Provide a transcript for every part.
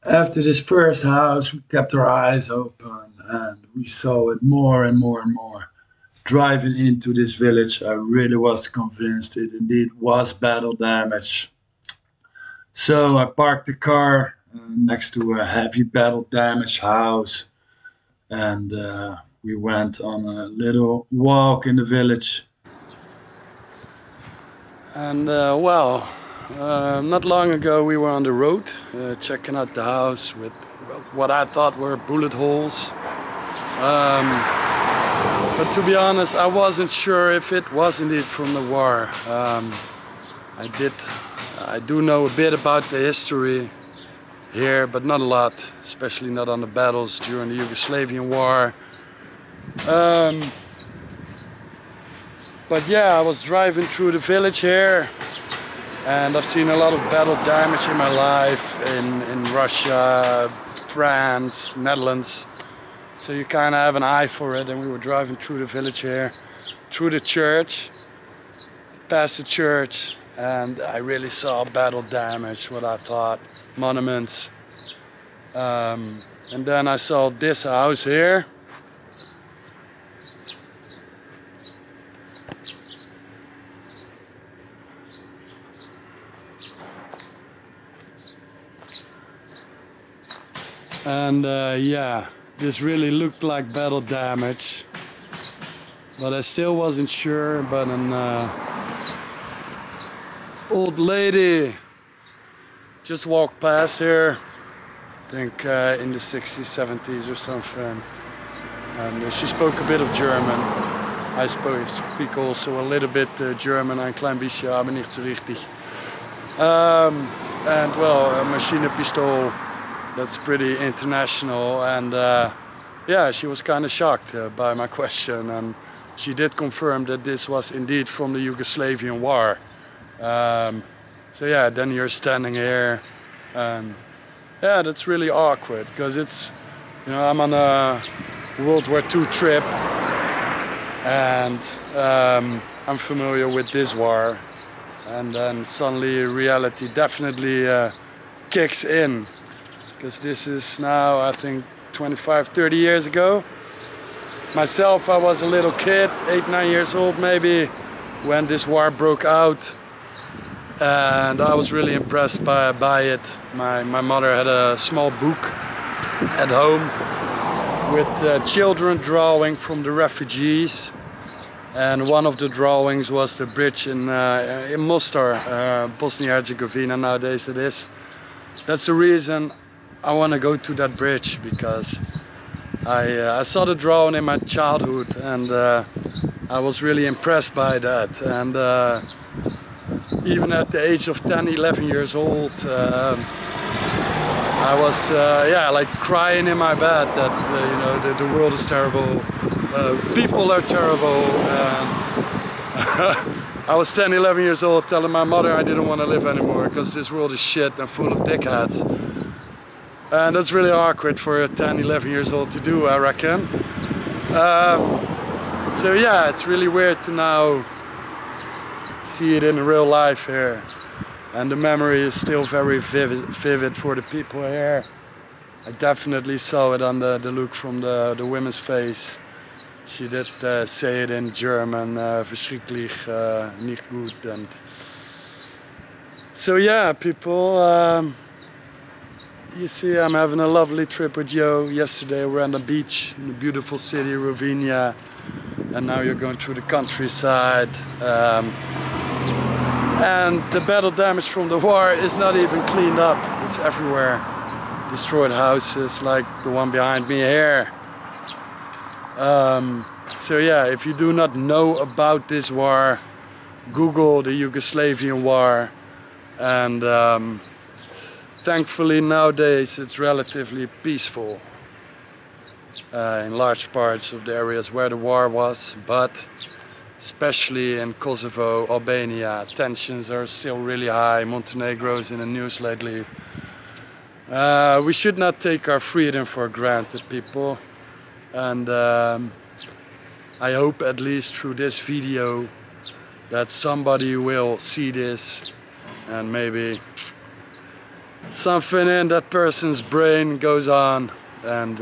After this first house, we kept our eyes open and we saw it more and more and more. Driving into this village, I really was convinced it indeed was battle damage. So I parked the car next to a heavy battle damaged house and we went on a little walk in the village. And not long ago we were on the road checking out the house with what I thought were bullet holes. But to be honest, I wasn't sure if it was indeed from the war. I do know a bit about the history here, but not a lot, especially not on the battles during the Yugoslavian war. But yeah, I was driving through the village here and I've seen a lot of battle damage in my life in Russia, France, Netherlands. So you kind of have an eye for it, and we were driving through the village here, through the church, past the church, and I really saw battle damage, what I thought, monuments. And then I saw this house here. And yeah, this really looked like battle damage, but I still wasn't sure. But an old lady just walked past here, I think in the 60s, 70s or something, and she spoke a bit of German. I speak also a little bit German, ein klein bisschen, aber nicht so richtig. And well, a machinepistool. That's pretty international, and yeah, she was kind of shocked by my question, and she did confirm that this was indeed from the Yugoslavian war. So yeah, then you're standing here, and yeah, that's really awkward because it's, you know, I'm on a World War II trip, and I'm familiar with this war, and then suddenly reality definitely kicks in. Because this is now, I think, 25, 30 years ago. Myself, I was a little kid, 8, 9 years old maybe, when this war broke out. And I was really impressed by it. My mother had a small book at home with children drawing from the refugees. And one of the drawings was the bridge in Mostar, Bosnia-Herzegovina nowadays it is. That's the reason I want to go to that bridge, because I saw the drawing in my childhood, and I was really impressed by that. And even at the age of 10, 11 years old, I was yeah, like crying in my bed that you know, the world is terrible, people are terrible. I was 10, 11 years old telling my mother I didn't want to live anymore because this world is shit and full of dickheads. And that's really awkward for a 10, 11 years old to do, I reckon. So yeah, it's really weird to now see it in real life here. And the memory is still very vivid for the people here. I definitely saw it on the look from the woman's face. She did say it in German, verschrikkelijk, nicht gut. And so yeah, people. You see, I'm having a lovely trip with Joe. Yesterday we were on the beach in the beautiful city, Rovinja, and now you're going through the countryside. And the battle damage from the war is not even cleaned up. It's everywhere. Destroyed houses like the one behind me here. So yeah, if you do not know about this war, Google the Yugoslavian war, and thankfully nowadays it's relatively peaceful in large parts of the areas where the war was, but especially in Kosovo, Albania, tensions are still really high. Montenegro is in the news lately. We should not take our freedom for granted, people, and I hope at least through this video that somebody will see this and maybe something in that person's brain goes on, and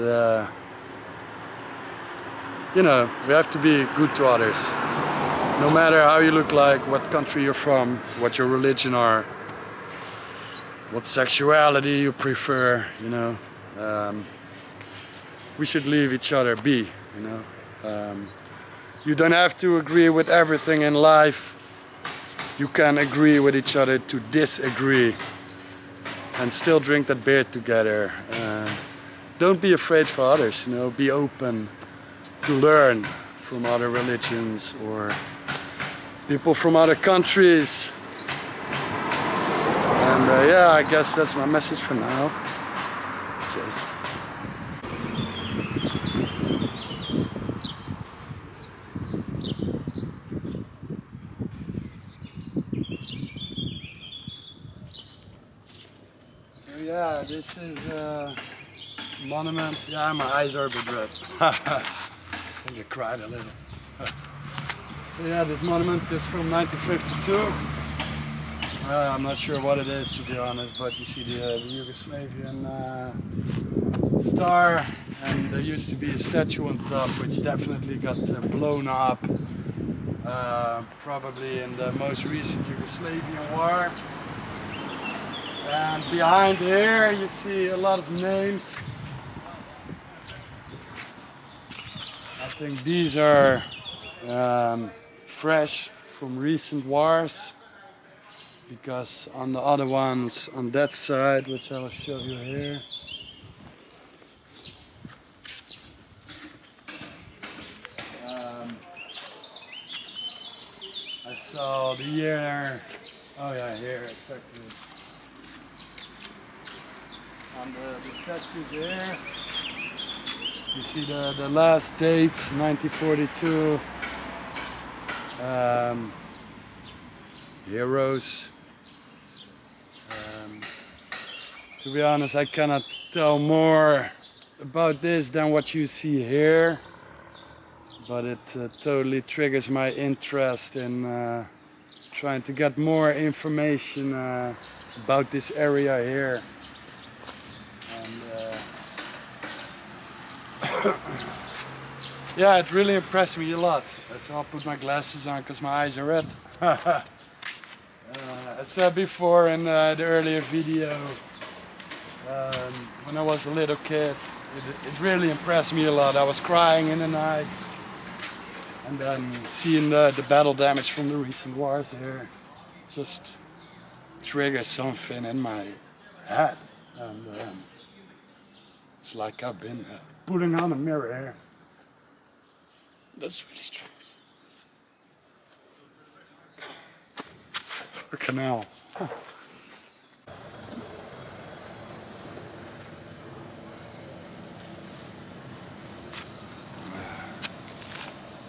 you know, we have to be good to others. No matter how you look like, what country you're from, what your religion are, what sexuality you prefer, you know. We should leave each other be, you know. You don't have to agree with everything in life. You can agree with each other to disagree and still drink that beer together. Don't be afraid for others, you know. Be open to learn from other religions or people from other countries. And yeah, I guess that's my message for now. Cheers. So yeah, this is a monument. Yeah, my eyes are a bit red. I think I cried a little. So yeah, this monument is from 1952. I'm not sure what it is, to be honest, but you see the Yugoslavian star, and there used to be a statue on top which definitely got blown up, probably in the most recent Yugoslavian war. And behind here you see a lot of names. I think these are fresh from recent wars, because on the other ones on that side, which I'll show you here, I saw the year, oh yeah, here exactly, on the statue there you see the last dates, 1942, heroes. To be honest, I cannot tell more about this than what you see here, but it totally triggers my interest in trying to get more information about this area here. And yeah, it really impressed me a lot. So I'll put my glasses on because my eyes are red. I said before in the earlier video, when I was a little kid, it really impressed me a lot. I was crying in the night, and then seeing the battle damage from the recent wars here just triggers something in my head. And it's like I've been putting on a mirror here. That's really strange. A canal. Huh.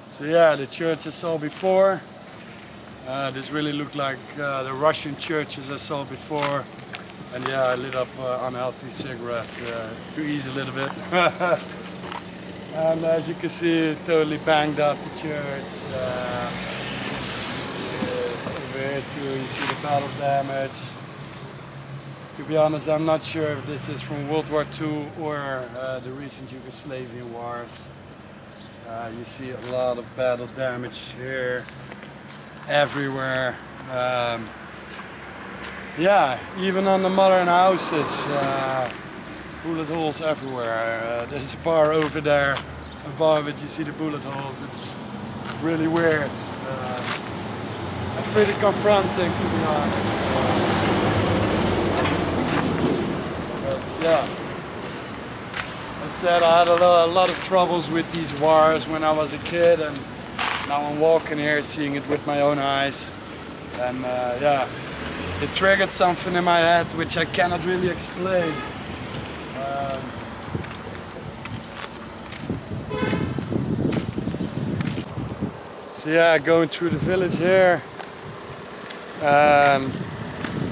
So yeah, the church I saw before. This really looked like the Russian churches I saw before. And yeah, I lit up an unhealthy cigarette to ease a little bit. And as you can see, totally banged up the church. Over here too, you see the battle damage. To be honest, I'm not sure if this is from World War II or the recent Yugoslavian wars. You see a lot of battle damage here, everywhere. Yeah, even on the modern houses, bullet holes everywhere. There's a bar over there, above it you see the bullet holes. It's really weird. And pretty confronting, to be honest. Because, yeah, I said I had a lot of troubles with these wars when I was a kid, and now I'm walking here seeing it with my own eyes. And yeah, it triggered something in my head which I cannot really explain. So yeah, going through the village here, and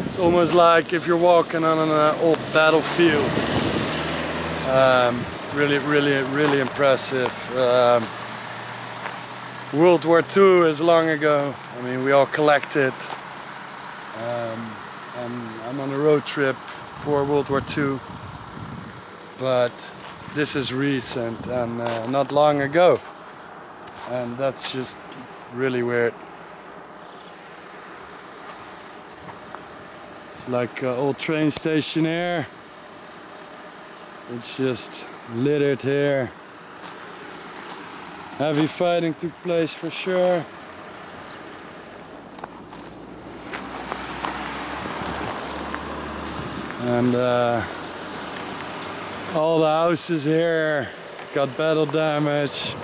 it's almost like if you're walking on an old battlefield. Really impressive. World War II is long ago. I mean, we all collected. And I'm on a road trip before World War II, but this is recent and not long ago, and that's just really weird. It's like an old train station here. It's just littered here. Heavy fighting took place for sure. And all the houses here got battle damage.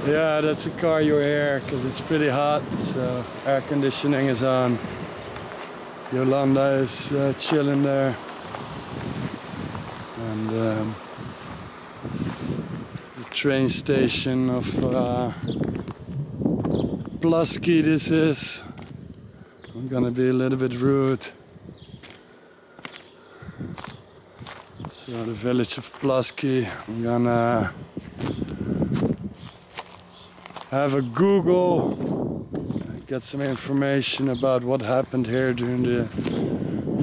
Yeah, that's the car you hear because it's pretty hot, so air conditioning is on. Jolanda is chilling there. And the train station of Pulaski this is. I'm gonna be a little bit rude. So the village of Pulaski, I'm gonna have a Google, get some information about what happened here during the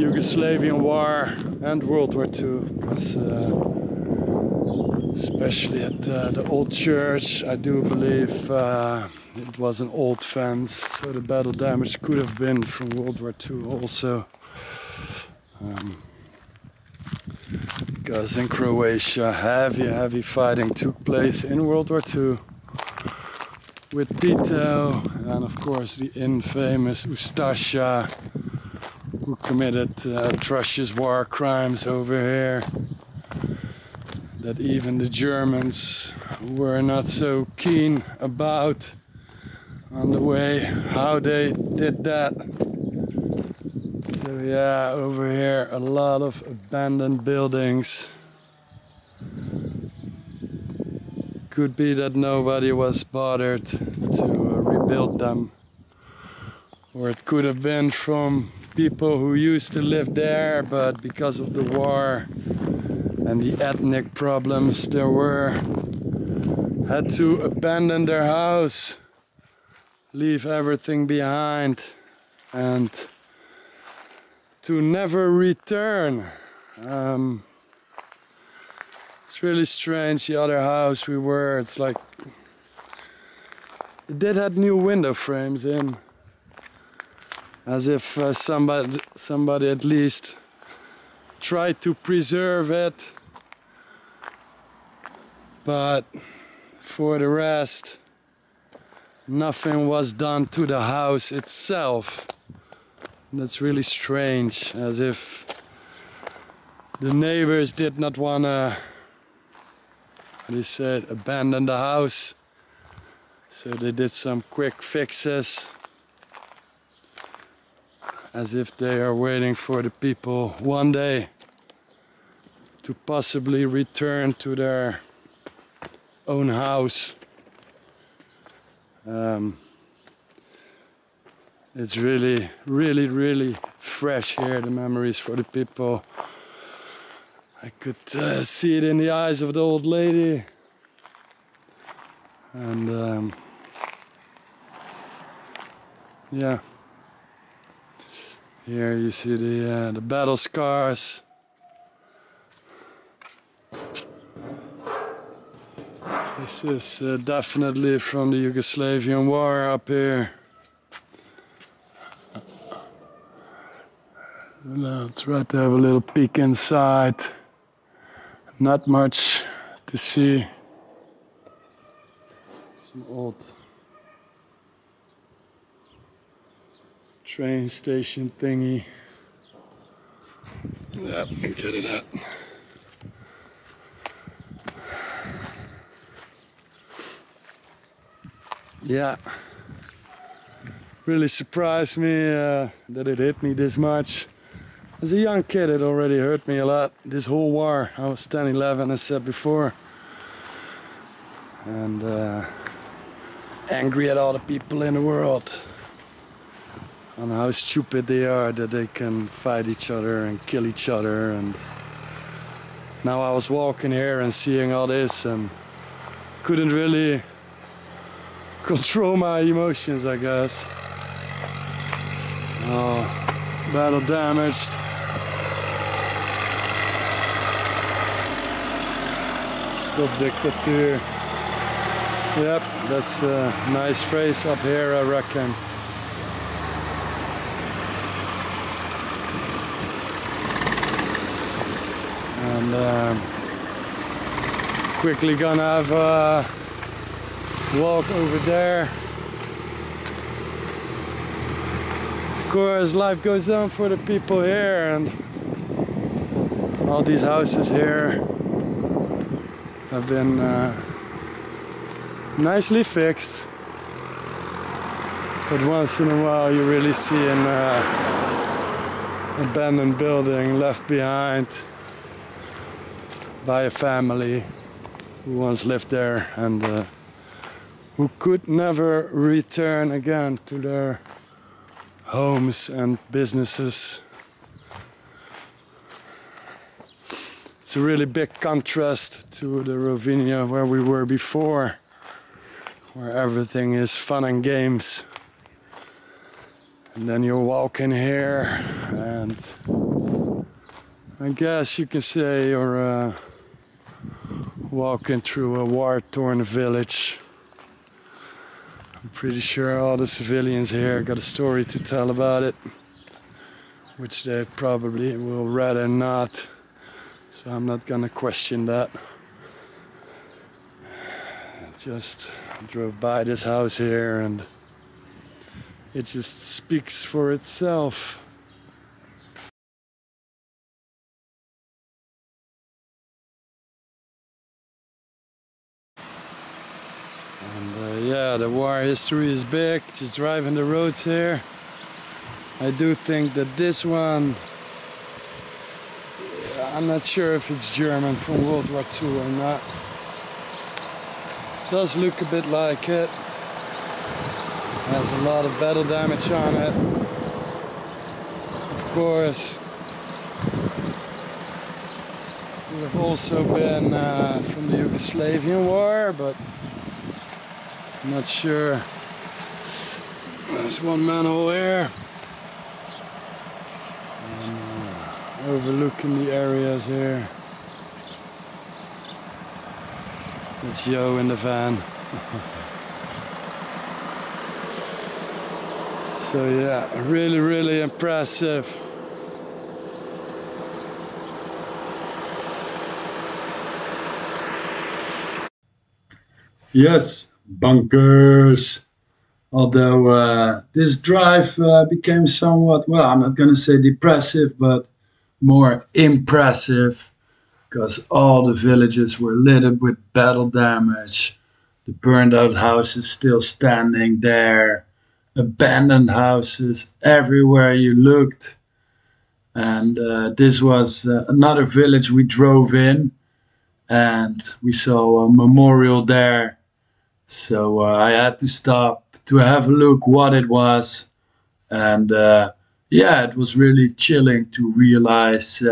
Yugoslavian war and World War II. Because, especially at the old church, I do believe it was an old fence, so the battle damage could have been from World War II also. Because in Croatia heavy fighting took place in World War II with Tito and of course the infamous Ustasha, who committed atrocious war crimes over here that even the Germans were not so keen about on the way how they did that. So yeah, over here a lot of abandoned buildings. Could be that nobody was bothered to rebuild them, or it could have been from people who used to live there, but because of the war and the ethnic problems there were, had to abandon their house, leave everything behind, and to never return. It's really strange. The other house we were, it's like it did have new window frames in, as if somebody at least tried to preserve it, but for the rest nothing was done to the house itself. That's really strange, as if the neighbors did not want to, how do you say it, abandon the house. So they did some quick fixes, as if they are waiting for the people one day to possibly return to their own house. It's really fresh here, the memories for the people. I could see it in the eyes of the old lady. And yeah, here you see the battle scars. This is definitely from the Yugoslavian war up here. And I'll try to have a little peek inside. Not much to see. Some old train station thingy. Yeah, get it out. Yeah, really surprised me that it hit me this much. As a young kid, it already hurt me a lot. This whole war, I was 10, 11, as I said before. And angry at all the people in the world. On how stupid they are that they can fight each other and kill each other. And now I was walking here and seeing all this and couldn't really control my emotions, I guess. Oh, battle damaged. Stop dictator. Yep, that's a nice phrase up here, I reckon. And quickly gonna have a walk over there. Of course, life goes on for the people here, and all these houses here have been nicely fixed. But once in a while you really see an abandoned building left behind by a family who once lived there and who could never return again to their homes and businesses. It's a really big contrast to the Rovina where we were before, where everything is fun and games. And then you walk in here and I guess you can say you're walking through a war-torn village. I'm pretty sure all the civilians here got a story to tell about it, which they probably will rather not. So I'm not gonna question that. Just drove by this house here and it just speaks for itself. And yeah, the war history is big. Just driving the roads here, I do think that this one, I'm not sure if it's German from World War II or not. Does look a bit like it. Has a lot of battle damage on it. Of course, we have also been from the Yugoslavian war, but I'm not sure. There's one manhole here. Overlooking the areas here. It's Joe in the van. So yeah, really impressive. Yes, bunkers. Although this drive became somewhat, well, I'm not going to say depressive, but more impressive, because all the villages were littered with battle damage. The burned out houses still standing there, abandoned houses everywhere you looked. And this was another village we drove in, and we saw a memorial there. So I had to stop to have a look what it was. And yeah, it was really chilling to realize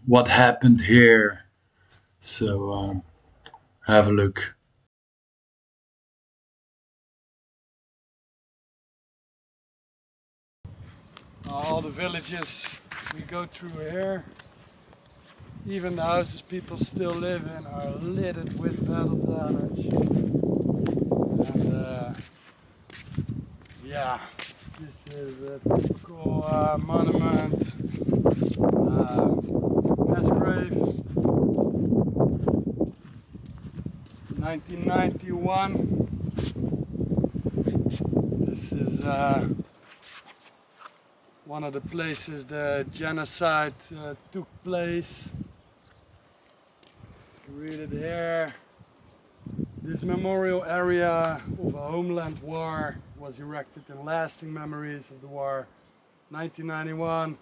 what happened here. So have a look. All the villages we go through here, even the houses people still live in, are littered with battle damage. And yeah, this is a typical monument, mass grave, 1991. This is one of the places the genocide took place. You read it here. This memorial area of a homeland war was erected in lasting memories of the war. 1991.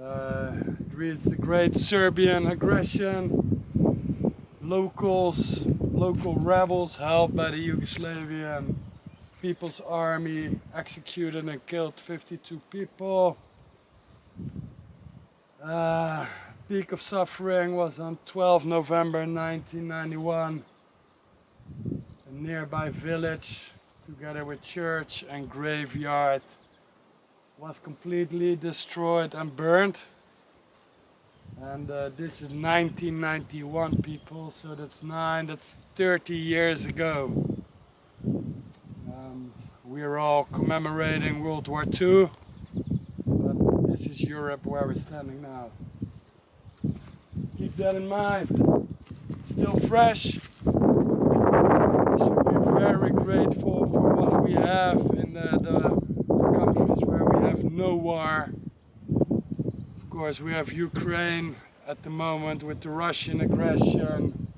It reads the great Serbian aggression. Local rebels helped by the Yugoslavian People's Army executed and killed 52 people. Peak of suffering was on 12 November 1991. A nearby village, together with church and graveyard, was completely destroyed and burned. And this is 1991, people, so that's 30 years ago. We're all commemorating World War II, but this is Europe where we're standing now. Keep that in mind. It's still fresh. We should be very grateful for what we have in the countries where we have no war. Of course, we have Ukraine at the moment with the Russian aggression.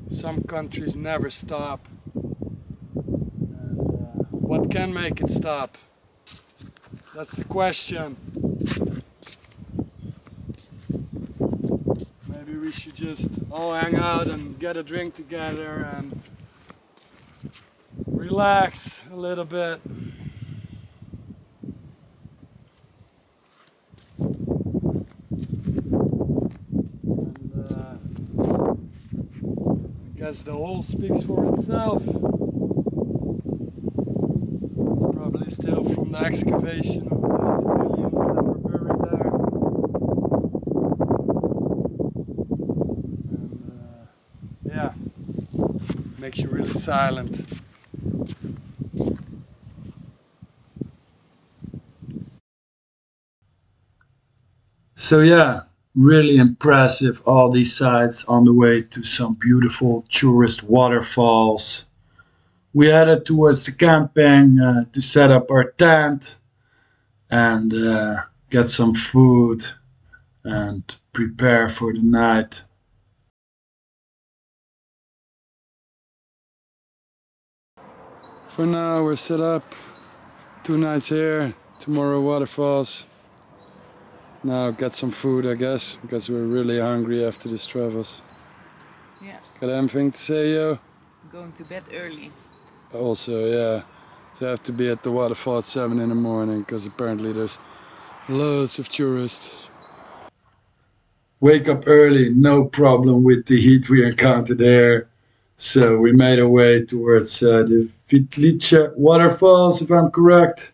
Some countries never stop. And, what can make it stop? That's the question. Maybe we should just all hang out and get a drink together and relax a little bit. I guess the hole speaks for itself. It's probably still from the excavation of the civilians that were buried there. And yeah, makes you really silent. So yeah, really impressive, all these sites on the way to some beautiful tourist waterfalls. We headed towards the camping to set up our tent and get some food and prepare for the night. For now we're set up, 2 nights here, tomorrow waterfalls. Now get some food, I guess, because we're really hungry after these travels. Yeah. Got anything to say, yo? Going to bed early. Also, yeah. So I have to be at the waterfall at 7 in the morning, because apparently there's loads of tourists. Wake up early, no problem with the heat we encountered there. So we made our way towards the Vitlice waterfalls, if I'm correct.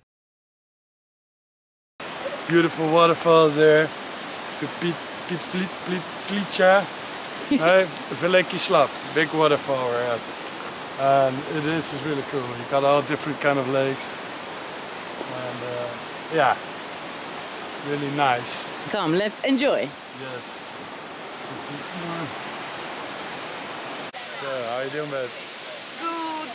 Beautiful waterfalls there. The Vitlice. Veliki Slap, big waterfall we're at. And this is really cool. You got all different kind of lakes. And yeah, really nice. Come, let's enjoy. Yes. So, how you doing, babe? Good.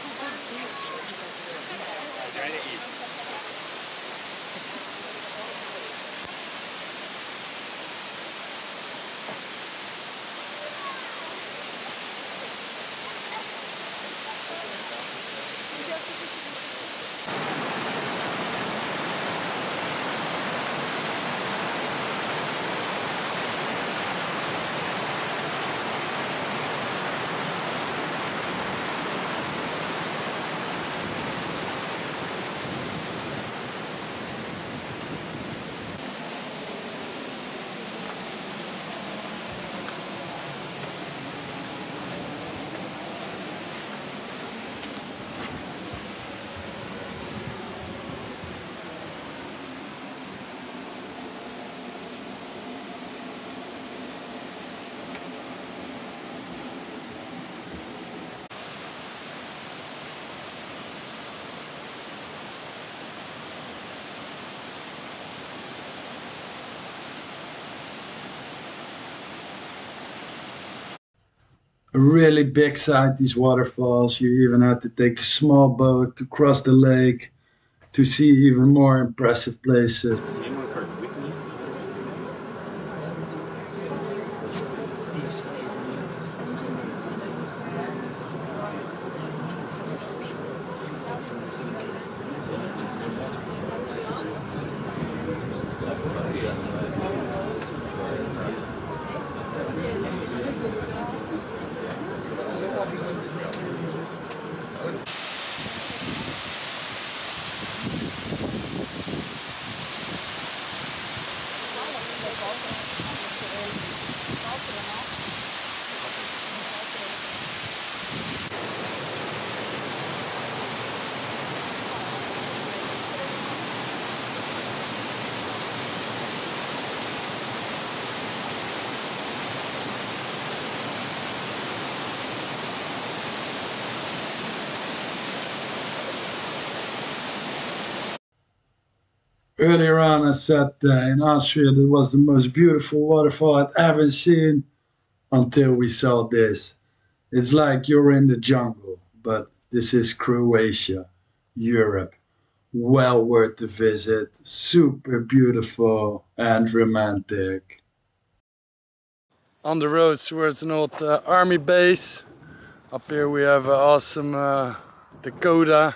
A really big site, these waterfalls. You even had to take a small boat to cross the lake to see even more impressive places. Earlier on, I said in Austria that was the most beautiful waterfall I'd ever seen until we saw this. It's like you're in the jungle, but this is Croatia, Europe. Well worth the visit, super beautiful and romantic. On the roads towards an old army base. Up here we have an awesome Dakota.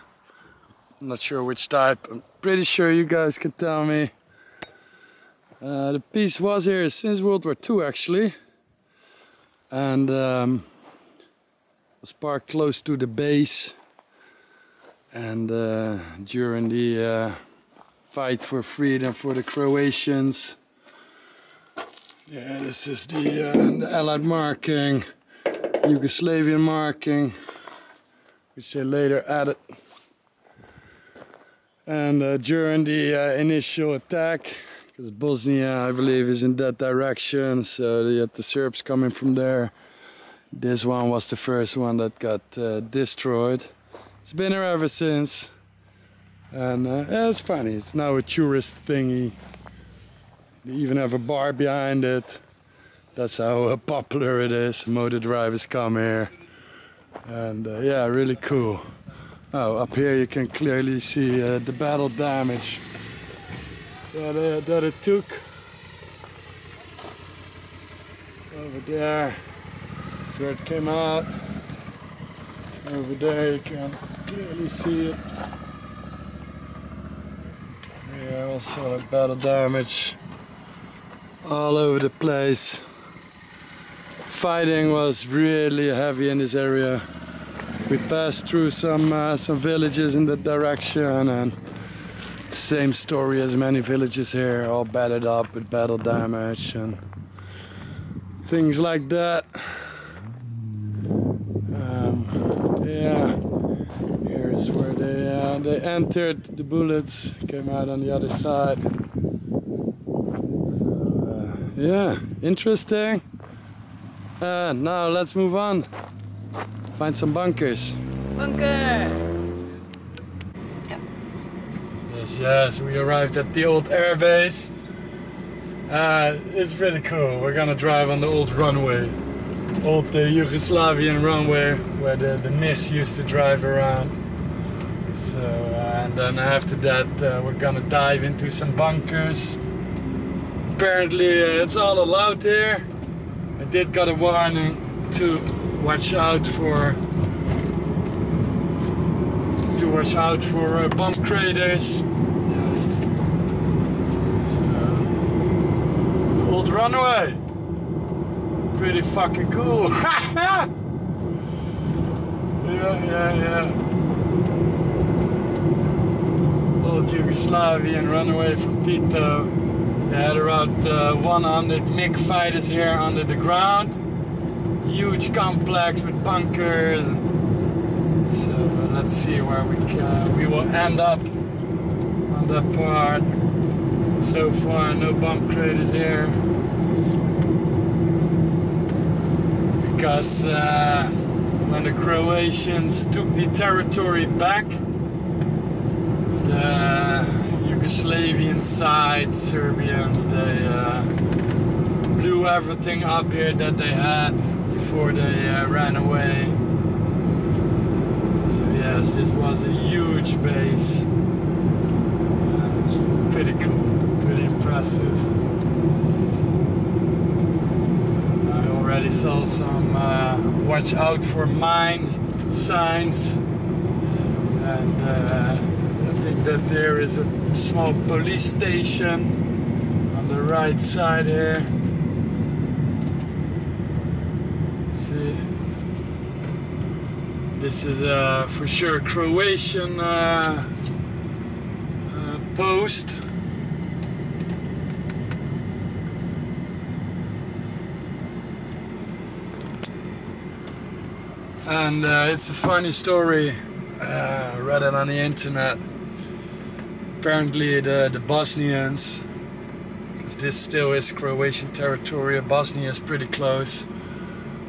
I'm not sure which type. I'm pretty sure you guys can tell me. The piece was here since World War II actually. And was parked close to the base. And during the fight for freedom for the Croatians. Yeah, this is the Allied marking, Yugoslavian marking, which they later added. And during the initial attack, because Bosnia, I believe, is in that direction, so you had the Serbs coming from there. This one was the first one that got destroyed. It's been here ever since, and yeah, it's funny. It's now a tourist thingy. They even have a bar behind it. That's how popular it is. Motor drivers come here, and yeah, really cool. Oh, up here you can clearly see the battle damage that it took. Over there, that's where it came out. Over there you can clearly see it. Yeah, also battle damage all over the place. Fighting was really heavy in this area. We passed through some villages in that direction, and same story as many villages here, all battered up with battle damage and things like that. Yeah, here's where they entered. The bullets came out on the other side. So, yeah, interesting. Now let's move on. Find some bunkers. Bunker! Yes, we arrived at the old airbase. It's pretty cool. We're gonna drive on the old runway. Old Yugoslavian runway where the MIGs used to drive around. So, and then after that we're gonna dive into some bunkers. Apparently it's all allowed here. I did got a warning to watch out for bomb craters. Just, so, old runway, pretty fucking cool. yeah. Old Yugoslavian runway from Tito. They had around 100 MiG fighters here under the ground. Huge complex with bunkers. So let's see where we will end up on that part. So far, no bomb craters here, because when the Croatians took the territory back, the Yugoslavian side, Serbians, they blew everything up here that they had before they ran away. So yes, this was a huge base. It's pretty cool, pretty impressive. I already saw some watch out for mines signs, and I think that there is a small police station on the right side here. See, this is for sure Croatian post. And it's a funny story. I read it on the internet. Apparently the Bosnians, because this still is Croatian territory, Bosnia is pretty close,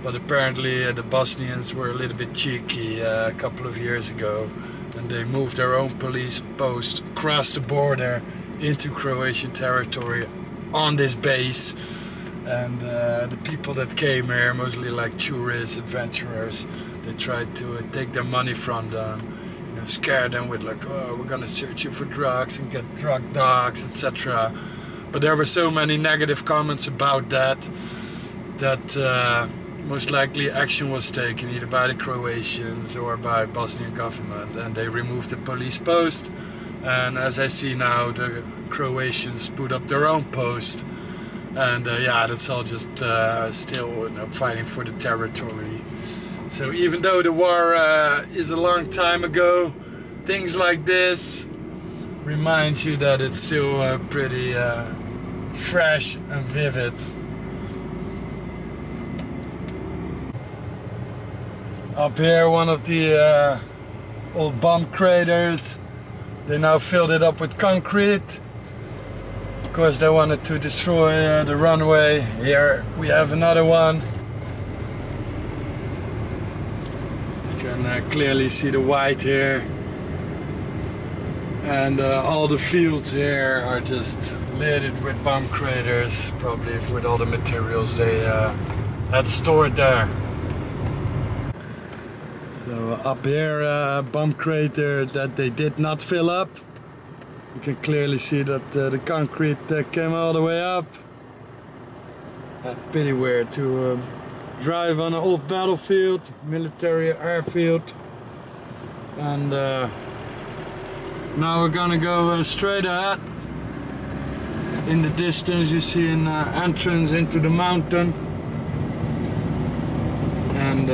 but apparently the Bosnians were a little bit cheeky a couple of years ago, and they moved their own police post across the border into Croatian territory on this base. And the people that came here, mostly like tourists, adventurers, they tried to take their money from them, you know, scare them with like, oh, we're gonna search you for drugs and get drug dogs, etc. But there were so many negative comments about that most likely action was taken either by the Croatians or by Bosnian government, and they removed the police post. And as I see now, the Croatians put up their own post. And yeah, that's all just still, you know, fighting for the territory. So even though the war is a long time ago, things like this remind you that it's still pretty fresh and vivid. Up here, one of the old bomb craters. They now filled it up with concrete. Of course, they wanted to destroy the runway. Here we have another one. You can clearly see the white here. And all the fields here are just littered with bomb craters, probably with all the materials they had stored there. So up here, a bomb crater that they did not fill up. You can clearly see that the concrete came all the way up. Pretty weird to drive on an old battlefield, military airfield. And now we're gonna go straight ahead. In the distance you see an entrance into the mountain. And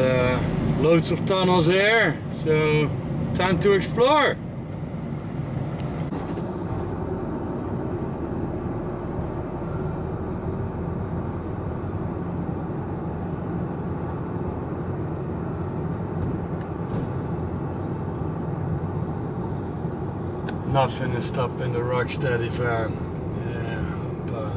loads of tunnels here, so time to explore. Not finished up in the rocksteady van. Yeah, but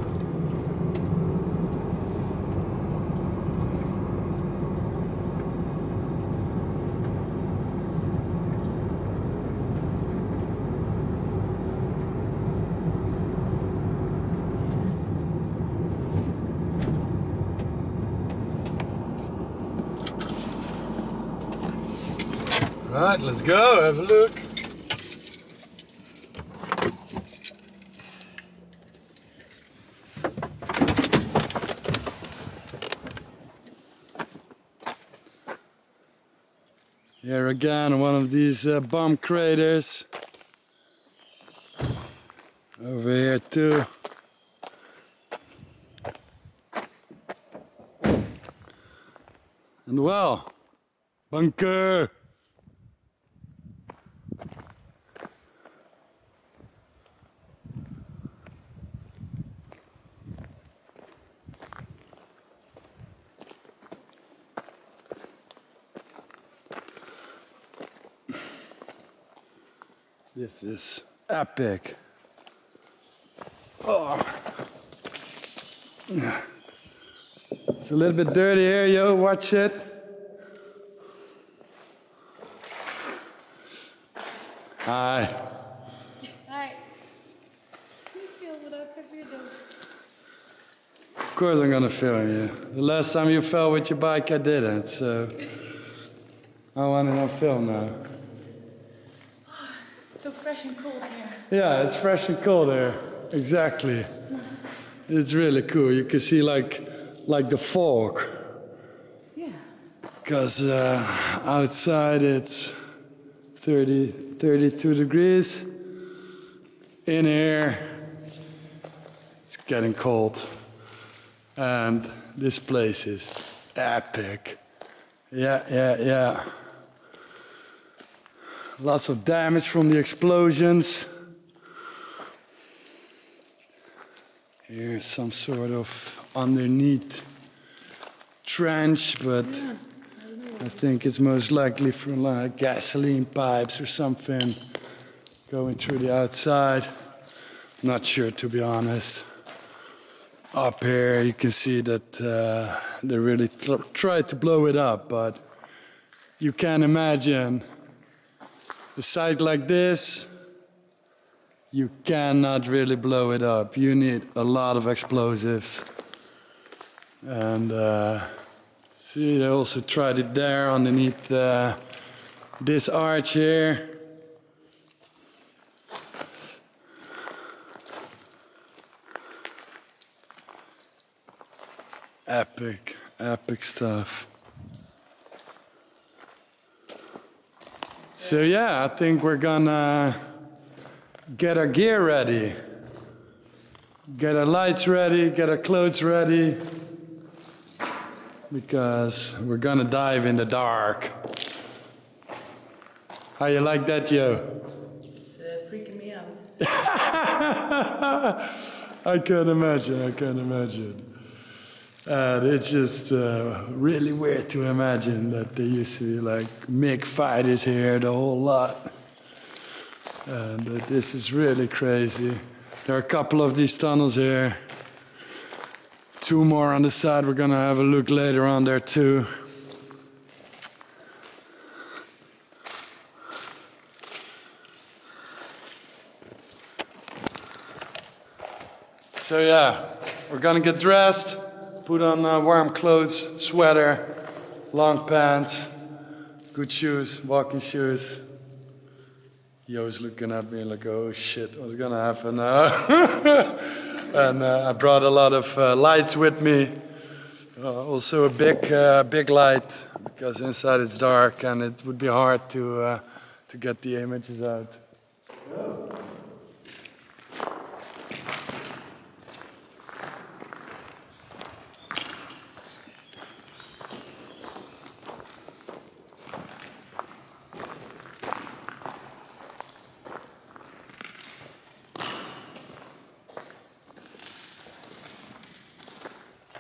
right, let's go, have a look. Here again, one of these bomb craters. Over here too. And well, bunker! This is epic. Oh. It's a little bit dirty here, yo, watch it. Hi. Hi. Can you film without covering your nose? Of course I'm gonna film you. The last time you fell with your bike I didn't, so I want it on film now. So fresh and cold here. Yeah, it's fresh and cold here. Exactly. It's really cool. You can see like the fog. Yeah. Because outside it's 32 degrees. In here it's getting cold. And this place is epic. Yeah. Lots of damage from the explosions. Here's some sort of underneath trench, but I think it's most likely from like gasoline pipes or something going through the outside. Not sure, to be honest. Up here you can see that they really tried to blow it up, but you can imagine a site like this you cannot really blow it up. You need a lot of explosives. And see, they also tried it there underneath this arch here. Epic, epic stuff. So yeah, I think we're gonna get our gear ready. Get our lights ready, get our clothes ready. Because we're gonna dive in the dark. How you like that, Joe? It's freaking me out. I can imagine, I can imagine. It's just really weird to imagine that there used to be like MiG fighters here, the whole lot. And this is really crazy. There are a couple of these tunnels here. 2 more on the side, we're gonna have a look later on there too. So yeah, we're gonna get dressed. Put on warm clothes, sweater, long pants, good shoes, walking shoes. Jo's looking at me like, oh shit, what's gonna happen now? And I brought a lot of lights with me. Also a big light, because inside it's dark and it would be hard to get the images out.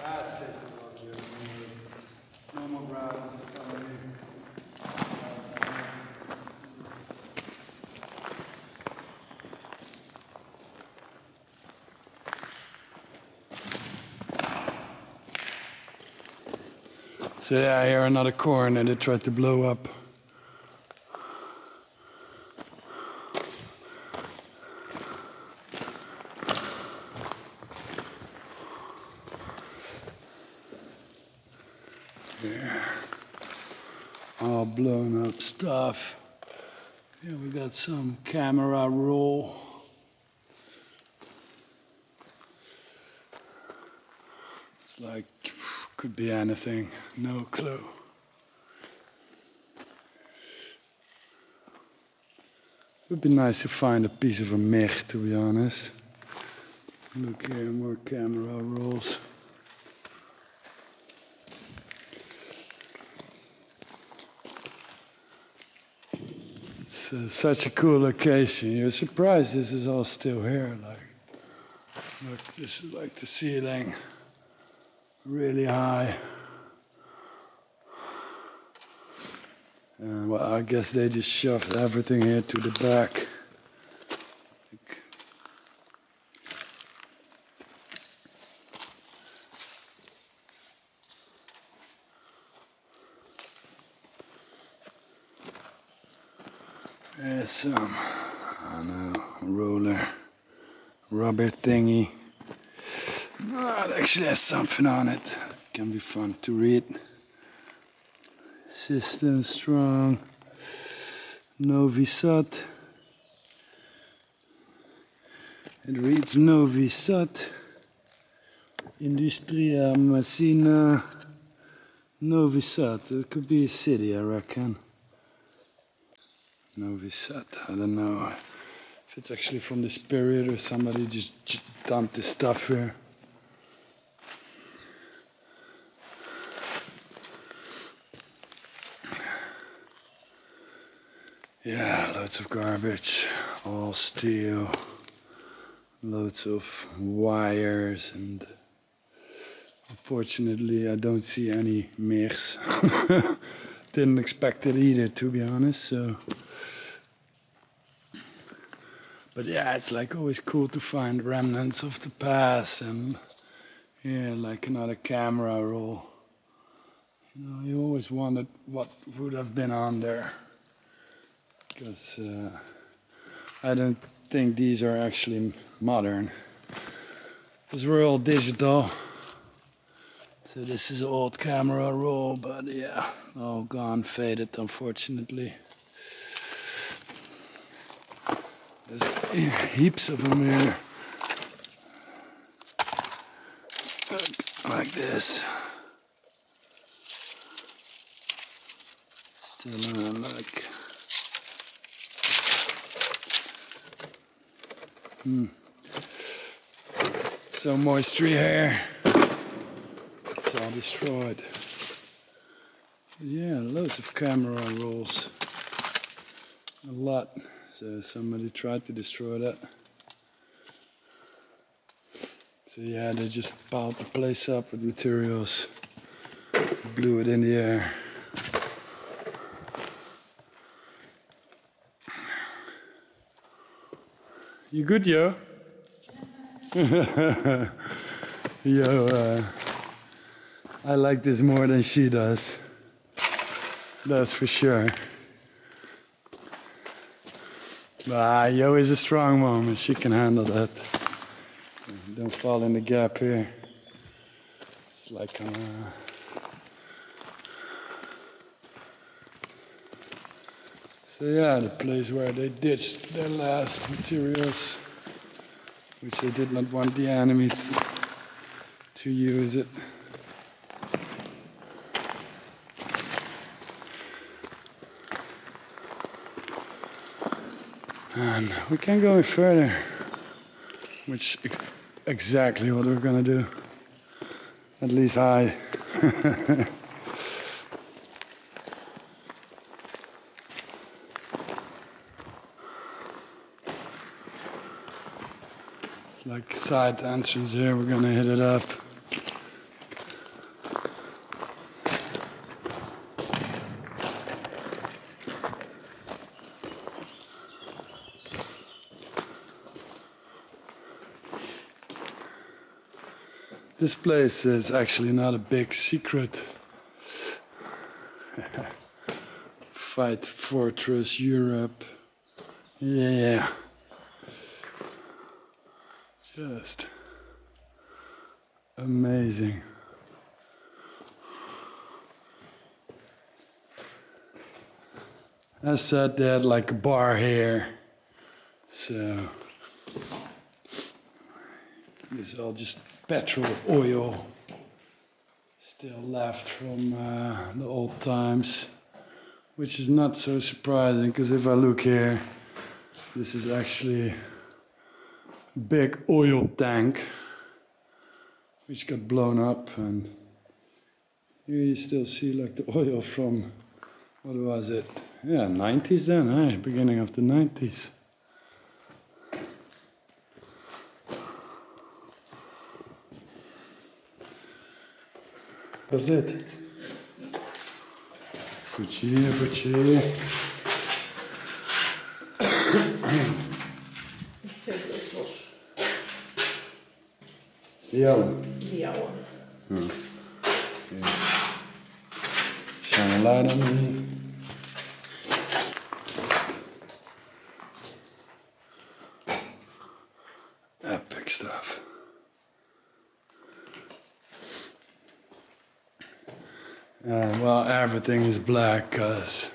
That's it. No more ground. So yeah, here another corner they tried to blow up. Here, all blown up stuff. Here we got some camera roll. It's like, could be anything, no clue. It would be nice to find a piece of a MiG, to be honest. Look here, more camera rolls. It's such a cool location. You're surprised this is all still here. Like, look, this is like the ceiling, really high. Well, I guess they just shoved everything here to the back. There's some, I don't know, roller, rubber thingy. Oh, it actually has something on it. Can be fun to read. System strong. Novi Sad. It reads Novi Sad. Industria Messina. Novi Sad. It could be a city, I reckon. Novi Sad. I don't know if it's actually from this period or somebody just dumped this stuff here. Yeah, loads of garbage, all steel, loads of wires, and unfortunately I don't see any MiGs. Didn't expect it either, to be honest, so. But yeah, it's like always cool to find remnants of the past, and yeah, like another camera roll. You know, you always wondered what would have been on there. Because I don't think these are actually modern, because we're all digital. So this is old camera roll, but yeah, all gone, faded, unfortunately. There's heaps of them here. Like this. Still like. So moisture here. It's all destroyed. Yeah, loads of camera rolls. A lot. So somebody tried to destroy that. So yeah, they just piled the place up with materials, blew it in the air. You good, yo? Yo, I like this more than she does. That's for sure. But Yo is a strong woman, she can handle that. Don't fall in the gap here. It's like so yeah, the place where they ditched their last materials, which they did not want the enemy to use it. And we can't go any further, which exactly what we're gonna do. At least I. Like side entrance here, we're gonna hit it up. This place is actually not a big secret. Fight Fortress Europe. Yeah. Just amazing. As said, they had like a bar here. So this is all just petrol, oil, still left from the old times, which is not so surprising, because if I look here, this is actually a big oil tank which got blown up, and here you still see like the oil from, what was it? Yeah, 90s then, hey, beginning of the 90s. What's it? Pucci. Die oude? Die oude. Shine a light on me. Epic stuff. Well, everything is black, cause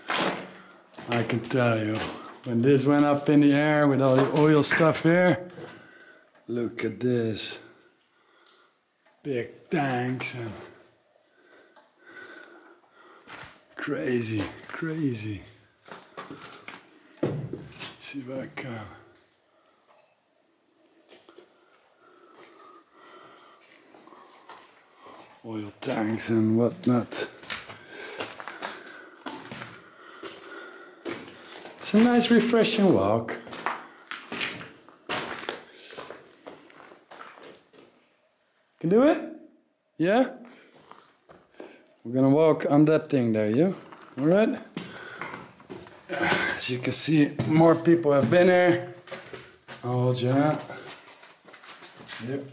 I can tell you, when this went up in the air with all the oil stuff here, look at this. Big tanks and crazy. See if I can. Oil tanks and whatnot. It's a nice, refreshing walk. Can do it? Yeah? We're gonna walk on that thing there, yeah? Alright? As you can see, more people have been here. I'll hold you out. Yep.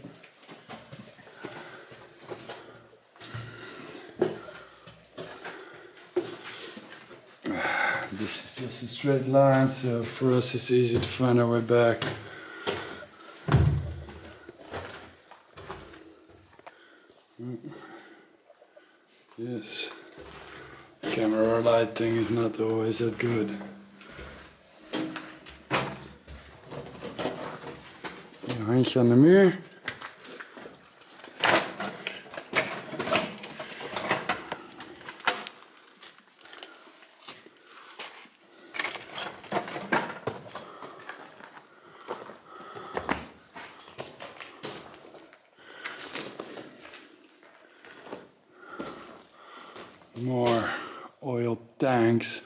this is just a straight line, so for us it's easy to find our way back. Yes, camera lighting is not always that good. Een handje aan de muur. More oil tanks.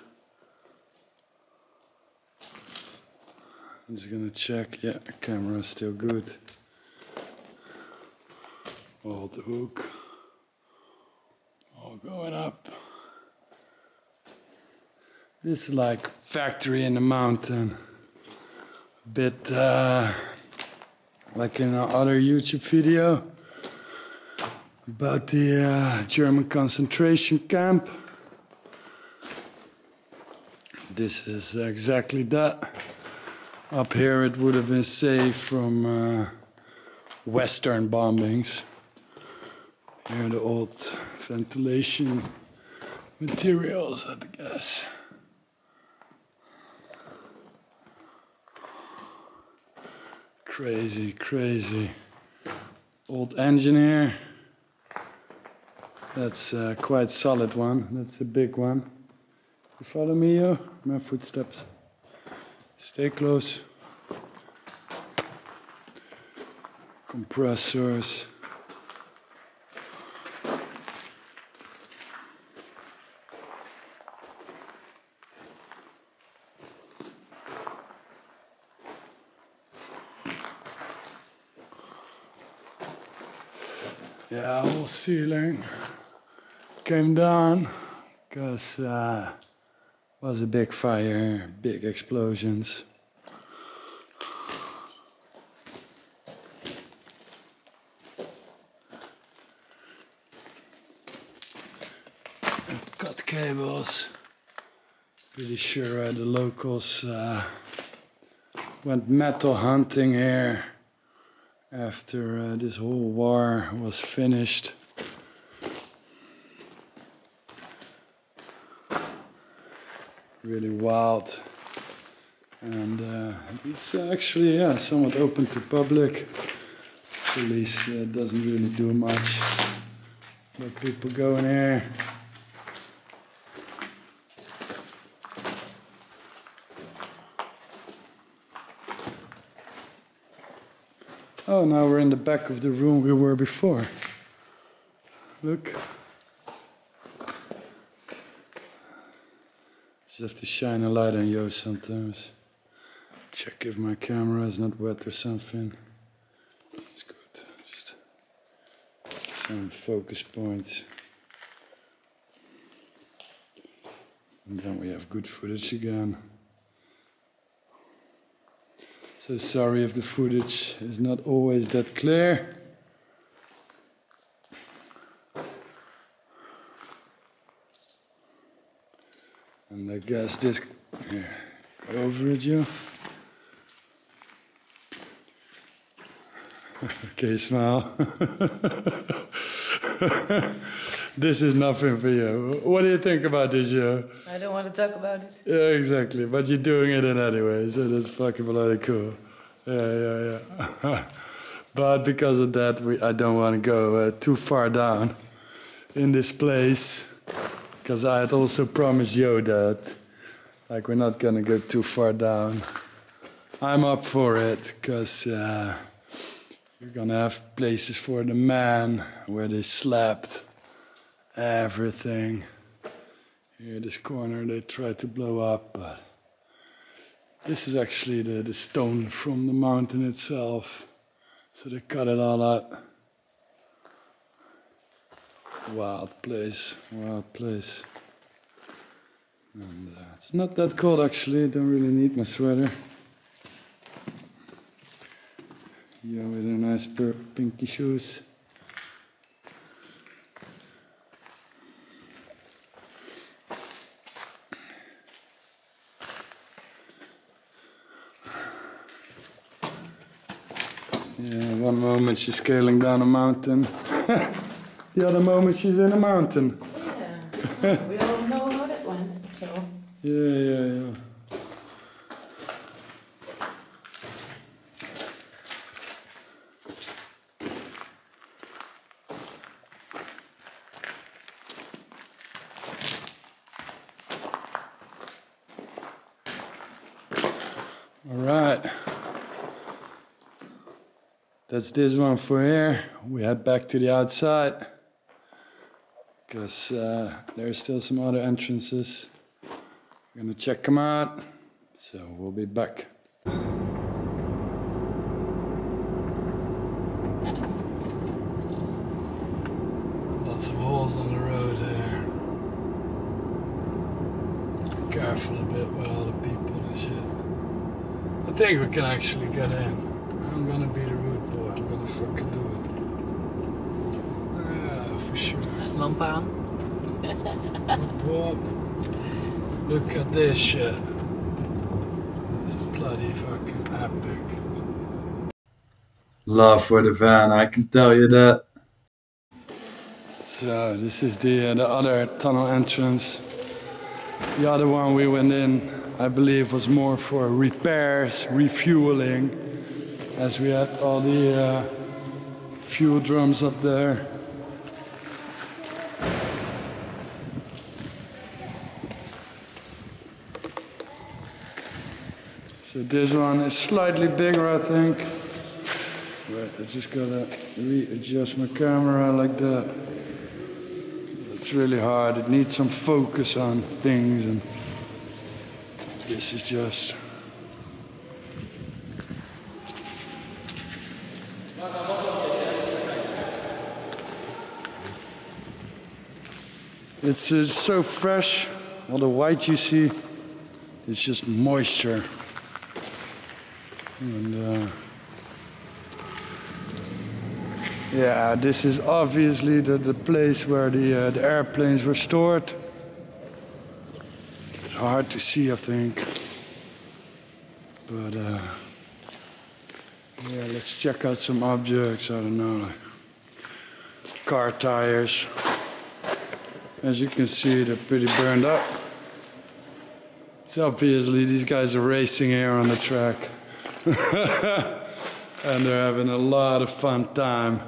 I'm just gonna check. Yeah, camera is still good. Old hook. All going up. This is like factory in the mountain. A bit like in another YouTube video about the German concentration camp. This is exactly that. Up here it would have been safe from Western bombings. Here are the old ventilation materials, I guess. Crazy, crazy. Old engine here. That's a quite solid one. That's a big one. You follow me, yo? My footsteps. Stay close. Compressors. Yeah, whole ceiling came down because was a big fire, big explosions. Cut cables. Pretty sure the locals went metal hunting here after this whole war was finished. Really wild, and it's actually somewhat open to public. Police doesn't really do much, but people go in here. Oh, now we're in the back of the room we were before. Look. Just have to shine a light on you sometimes. Check if my camera is not wet or something. It's good. Just some focus points. And then we have good footage again. So sorry if the footage is not always that clear. And I guess this, here, go over it, Joe. Okay, smile. This is nothing for you. What do you think about this, Joe? I don't want to talk about it. Yeah, exactly. But you're doing it in anyway, so that's fucking bloody cool. Yeah. But because of that, I don't want to go too far down in this place. Because I had also promised you that, like, we're not gonna go too far down. I'm up for it, because you're gonna have places for the men where they slept, everything. Here, this corner they tried to blow up, but this is actually the stone from the mountain itself. So they cut it all out. Wild place, wild place. And it's not that cold actually, I don't really need my sweater. Yeah, with a nice pinky shoes. Yeah, one moment she's scaling down a mountain. The other moment she's in a mountain. Yeah, we all know how that went, so. Yeah. All right. That's this one for here. We head back to the outside because there's still some other entrances. We're gonna check them out, so we'll be back. Lots of holes on the road here. Careful a bit with all the people and shit. I think we can actually get in. I'm gonna be the route boy, I'm gonna fucking do it. Yeah, for sure. Lamp aan. Whoop. Look at this shit. It's bloody fucking epic. Love for the van, I can tell you that. So this is the other tunnel entrance. The other one we went in, I believe, was more for repairs, refueling, as we had all the fuel drums up there. So this one is slightly bigger, I think. Wait, I just gotta readjust my camera like that. It's really hard. It needs some focus on things, and this is just. It's so fresh. All the white you see, it's just moisture. And yeah, this is obviously the place where the airplanes were stored. It's hard to see, I think. But yeah, let's check out some objects. I don't know, like car tires. As you can see, they're pretty burned up. So obviously these guys are racing here on the track. And they're having a lot of fun time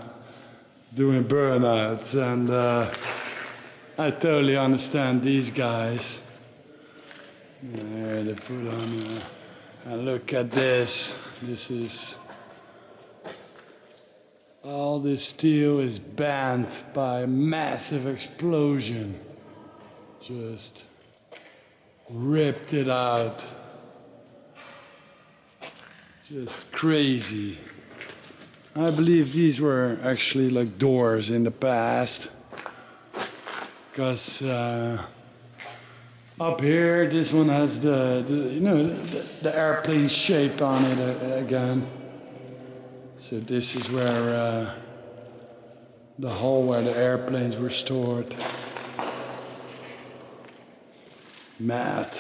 doing burnouts, and I totally understand these guys. There they put on, and look at this. This is, all this steel is bent by a massive explosion. Just ripped it out. Just crazy. I believe these were actually like doors in the past. Because up here, this one has the you know, the airplane shape on it again. So this is where the hall where the airplanes were stored. Mad.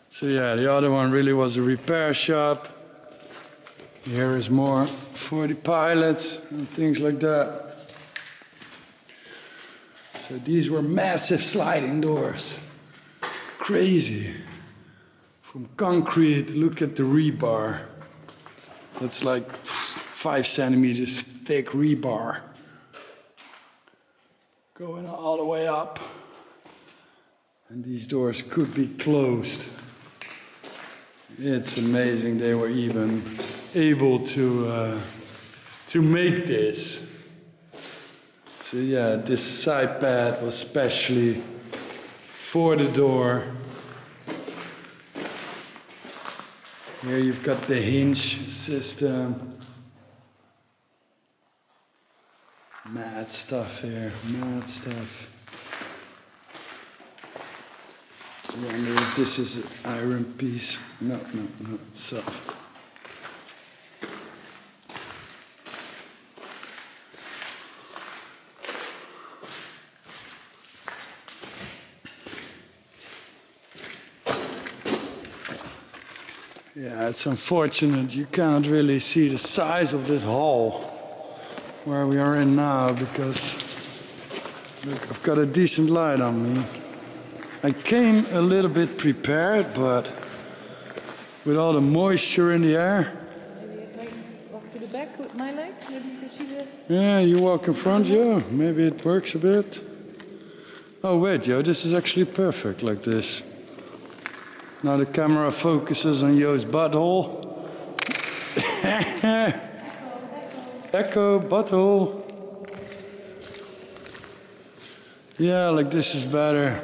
So yeah, the other one really was a repair shop. Here is more for the pilots and things like that. So these were massive sliding doors. Crazy. From concrete, look at the rebar. That's like 5 centimeters thick rebar. Going all the way up. And these doors could be closed. It's amazing they were even able to make this. So yeah, this side pad was specially for the door. Here you've got the hinge system. Mad stuff here, mad stuff. I wonder if this is an iron piece. No, it's soft. Yeah, it's unfortunate you cannot really see the size of this hall where we are in now, because look, I've got a decent light on me. I came a little bit prepared, but with all the moisture in the air. Maybe I can walk to the back with my light. Maybe you can see the... Yeah, you walk in front, Joe. Maybe it works a bit. Oh wait, Joe, this is actually perfect like this. Now the camera focuses on Jo's butthole. Echo, butthole. Yeah, like this is better.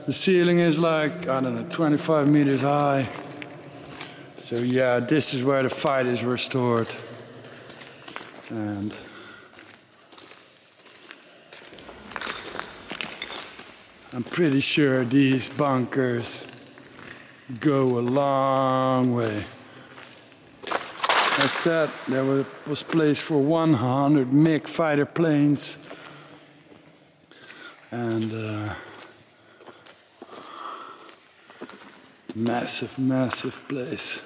The ceiling is like, I don't know, 25 meters high. So yeah, this is where the fighters were stored. And I'm pretty sure these bunkers go a long way. As said, there was place for 100 MiG fighter planes. And massive, massive place.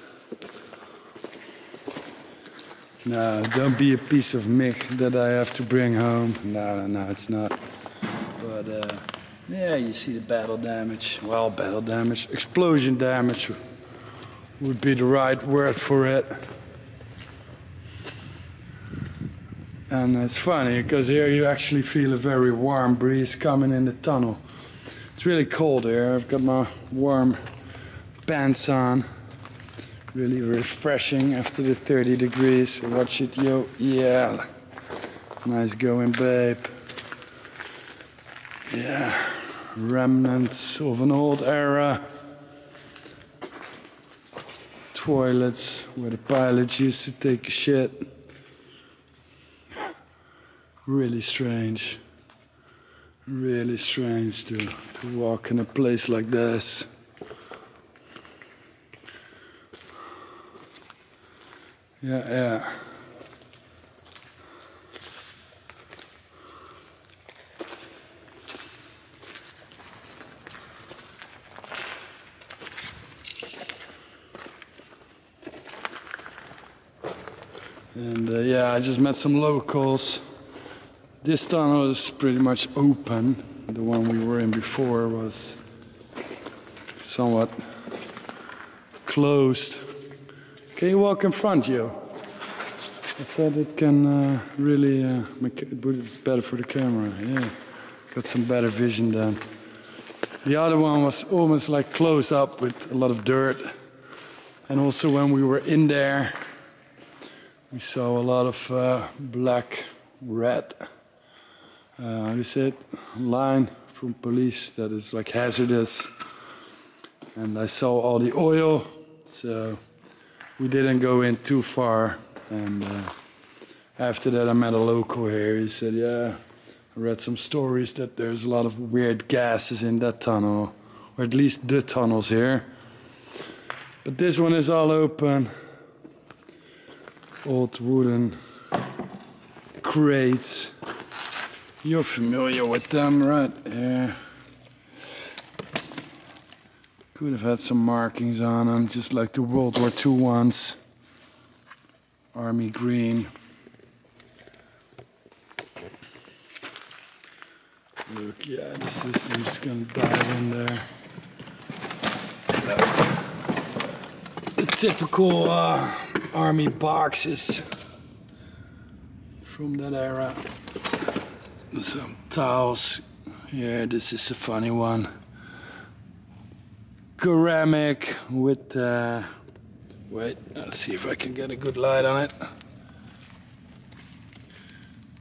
No, don't be a piece of MiG that I have to bring home. No, it's not. But yeah, you see the battle damage. Well, battle damage, explosion damage would be the right word for it. And it's funny, because here you actually feel a very warm breeze coming in the tunnel. It's really cold here. I've got my warm pants on. Really refreshing after the 30 degrees. Watch it, yo. Yeah. Nice going, babe. Yeah. Remnants of an old era. Toilets where the pilots used to take a shit. Really strange. Really strange to walk in a place like this. Yeah. And yeah, I just met some locals. This tunnel is pretty much open. The one we were in before was somewhat closed. Can you walk in front, Joe? I said it can really make it, but it's better for the camera. Yeah, got some better vision then. The other one was almost like closed up with a lot of dirt. And also when we were in there, we saw a lot of black, red, how do you say it? Line from police that is like hazardous. And I saw all the oil, so we didn't go in too far. And after that I met a local here. He said, yeah, I read some stories that there's a lot of weird gases in that tunnel, or at least the tunnels here. But this one is all open. Old wooden crates. You're familiar with them, right? Yeah. Could have had some markings on them, just like the World War II ones. Army green. Look, yeah, this is, I'm just gonna dive in there. The typical army boxes from that era. Some towels. Yeah, this is a funny one. Ceramic with wait, let's see if I can get a good light on it.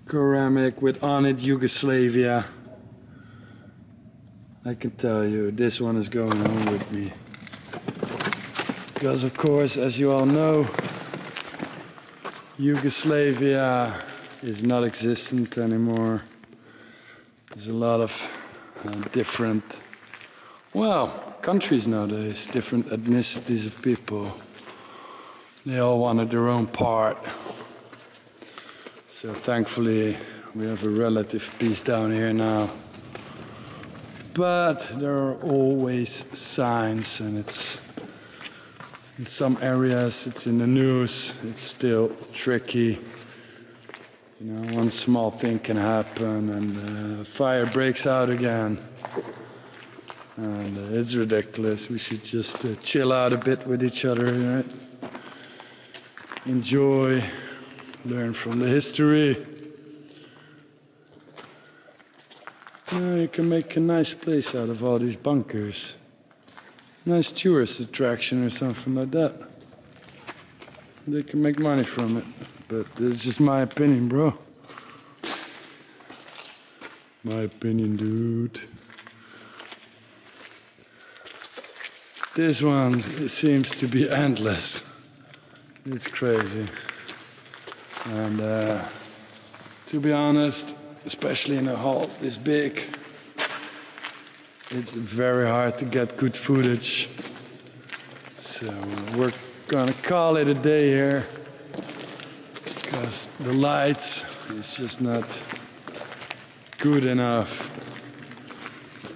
Ceramic with on it Yugoslavia. I can tell you, this one is going home with me. Because of course, as you all know, Yugoslavia is not existent anymore. There's a lot of different, well, countries nowadays, different ethnicities of people. They all wanted their own part. So thankfully, we have a relative peace down here now. But there are always signs, and it's In some areas it's in the news, it's still tricky. You know, one small thing can happen and fire breaks out again. And it's ridiculous. We should just chill out a bit with each other, right? Enjoy, learn from the history. You know, you can make a nice place out of all these bunkers. Nice tourist attraction or something like that. They can make money from it. But it's just my opinion, bro. My opinion, dude. This one, it seems to be endless. It's crazy. And to be honest, especially in a hall this big, it's very hard to get good footage. So we're gonna call it a day here, because the lights is just not good enough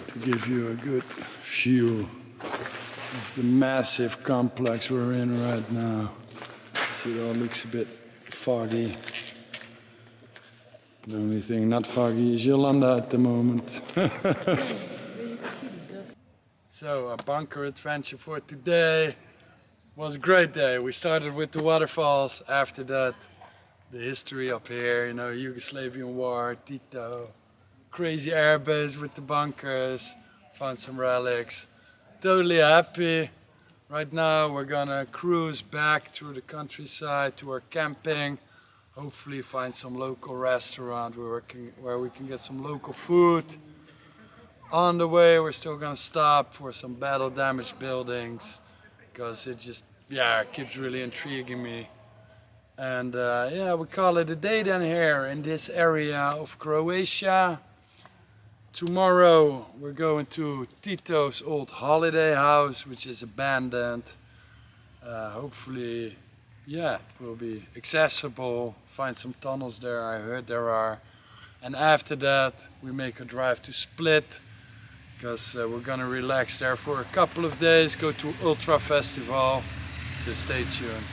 to give you a good view of the massive complex we're in right now. See, it all looks a bit foggy. The only thing not foggy is Jolanda at the moment. So, a bunker adventure for today was a great day. We started with the waterfalls. After that, the history up here, you know, Yugoslavian war, Tito, crazy airbase with the bunkers, found some relics. Totally happy. Right now we're gonna cruise back through the countryside to our camping. Hopefully find some local restaurant where we can get some local food. On the way we're still gonna stop for some battle damaged buildings, because it just, yeah, keeps really intriguing me. And yeah, we call it a day then here in this area of Croatia. Tomorrow we're going to Tito's old holiday house, which is abandoned. Hopefully, yeah, it will be accessible. Find some tunnels there, I heard there are. And after that we make a drive to Split, because we're gonna relax there for a couple of days, go to Ultra Festival, so stay tuned.